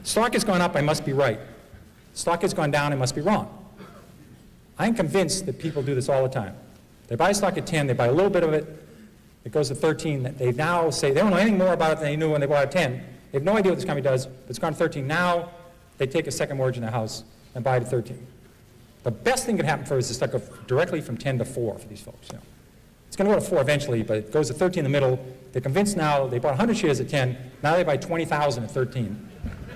Stock has gone up, I must be right. Stock has gone down, I must be wrong. I'm convinced that people do this all the time. They buy stock at 10, they buy a little bit of it, it goes to 13. They now say they don't know anything more about it than they knew when they bought it at 10. They have no idea what this company does, but it's gone to 13. Now they take a second mortgage in their house and buy it at 13. The best thing that could happen for us is to go directly from 10 to 4 for these folks. You know. It's going to go to 4 eventually, but it goes to 13 in the middle. They're convinced now, they bought 100 shares at 10, now they buy 20,000 at 13.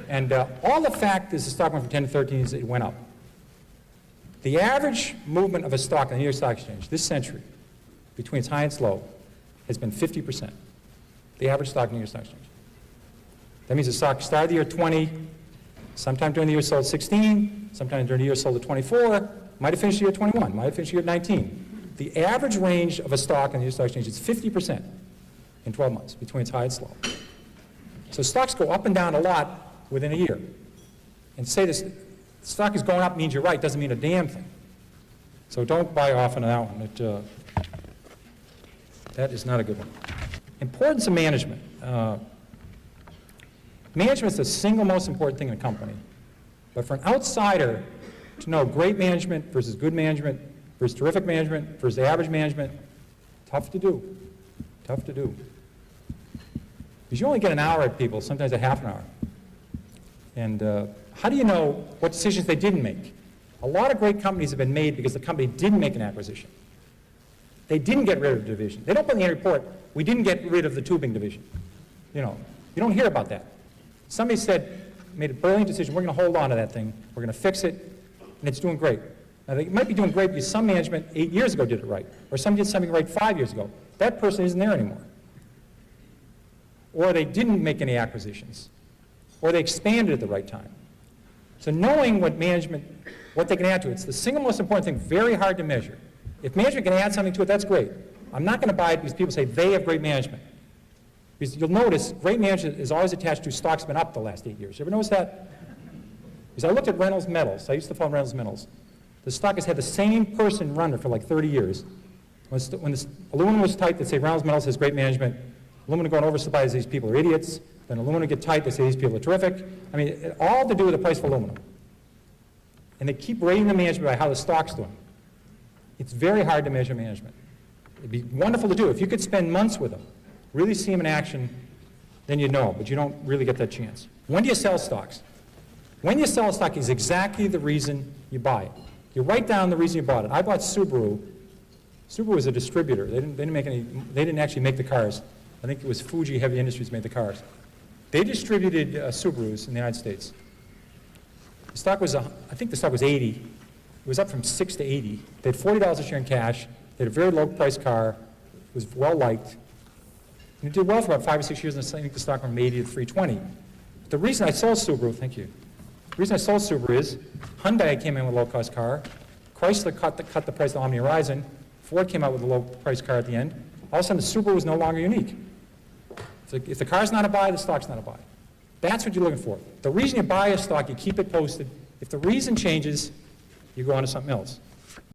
And all the fact is the stock went from 10 to 13 is it went up. The average movement of a stock in the New York Stock Exchange this century, between its high and its low, has been 50%. The average stock in the New York Stock Exchange. That means the stock started the year 20, sometime during the year sold 16, sometime during the year sold at 24, might have finished the year 21, might have finished the year 19. The average range of a stock in the New York Stock Exchange is 50% in 12 months, between its high and its low. So stocks go up and down a lot within a year. And to say this stock is going up means you're right doesn't mean a damn thing. So don't buy off on that one. That is not a good one. Importance of management. Management is the single most important thing in a company. But for an outsider to know great management versus good management versus terrific management versus average management, tough to do. Tough to do. Because you only get an hour at people, sometimes a half an hour. And how do you know what decisions they didn't make? A lot of great companies have been made because the company didn't make an acquisition. They didn't get rid of the division. They don't put in the annual report, we didn't get rid of the tubing division. You know, you don't hear about that. Somebody said, made a brilliant decision, we're going to hold on to that thing, we're going to fix it, and it's doing great. Now, they might be doing great because some management 8 years ago did it right, or some did something right 5 years ago. That person isn't there anymore. Or they didn't make any acquisitions, or they expanded at the right time. So knowing what management, what they can add to it, it's the single most important thing, very hard to measure. If management can add something to it, that's great. I'm not going to buy it because people say they have great management. Because you'll notice great management is always attached to stocks been up the last 8 years. You ever notice that? Because I looked at Reynolds Metals. I used to follow Reynolds Metals. The stock has had the same person run it for like 30 years. When the aluminum was tight, they'd say Reynolds Metals has great management. Aluminum going oversupply, these people are idiots. Then aluminum get tight, they say these people are terrific. I mean, it all to do with the price of aluminum. And they keep rating the management by how the stock's doing. It's very hard to measure management. It'd be wonderful to do. If you could spend months with them, really see them in action, then you'd know, but you don't really get that chance. When do you sell stocks? When you sell a stock is exactly the reason you buy it. You write down the reason you bought it. I bought Subaru. Subaru was a distributor. They didn't actually make the cars. I think it was Fuji Heavy Industries made the cars. They distributed Subarus in the United States. The stock was, I think the stock was 80. It was up from 6 to 80. They had $40 a share in cash. They had a very low-priced car. It was well-liked. And it did well for about 5 or 6 years, and I think the stock went from 80 to 320. But the reason I sold Subaru, thank you. The reason I sold Subaru is Hyundai came in with a low-cost car. Chrysler cut the price of the Omni Horizon. Ford came out with a low-priced car at the end. All of a sudden, the Subaru was no longer unique. So if the car's not a buy, the stock's not a buy. That's what you're looking for. The reason you buy a stock, you keep it posted. If the reason changes, you go on to something else.